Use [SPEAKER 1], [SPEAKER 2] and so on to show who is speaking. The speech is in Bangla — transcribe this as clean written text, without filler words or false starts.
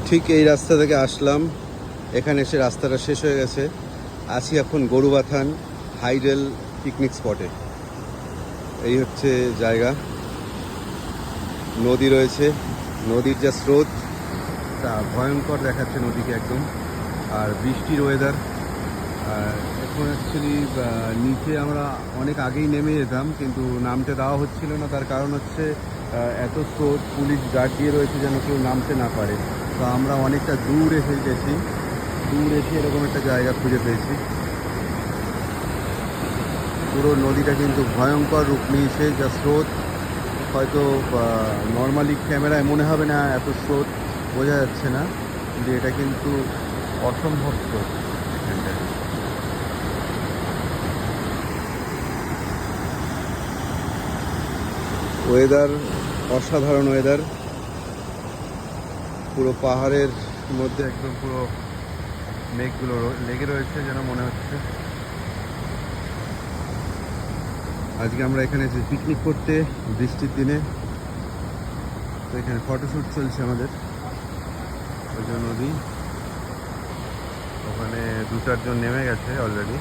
[SPEAKER 1] ঠিক এই রাস্তা থেকে আসলাম, এখানে এসে রাস্তাটা শেষ হয়ে গেছে। আছি এখন গরুবাথান হাইডেল পিকনিক স্পটে। এই হচ্ছে জায়গা, নদী রয়েছে, নদীর যা স্রোত তা ভয়ঙ্কর দেখাচ্ছে নদীকে একদম। আর বৃষ্টির ওয়েদার। আর এখন অ্যাকচুয়ালি নিচে আমরা অনেক আগেই নেমে যেতাম, কিন্তু নামতে দেওয়া হচ্ছিল না। তার কারণ হচ্ছে এত স্রোত, পুলিশ গার্ড দিয়ে রয়েছে যেন কেউ নামতে না পারে। তো আমরা অনেকটা দূর এসে গেছি, দূর এসে এরকম একটা জায়গা খুঁজে পেয়েছি। পুরো নদীটা কিন্তু ভয়ঙ্কর রূপ নিয়েছে, যা স্রোত। হয়তো নর্মালি ক্যামেরায় মনে হবে না এত স্রোত, বোঝা যাচ্ছে না, কিন্তু এটা কিন্তু অসম্ভব স্রোত এখানটায়। ওয়েদার অসাধারণ ওয়েদার, পুরো পাহাড়ের মধ্যে একদম পুরো মেঘগুলো লেগে রয়েছে যেন মনে হচ্ছে। আজকে আমরা এখানে পিকনিক করতে বৃষ্টির দিনে। তো এখানে ফটোশ্যুট চলছে আমাদের। ওই যে নদী, ওখানে 2-4 জন নেমে গেছে অলরেডি।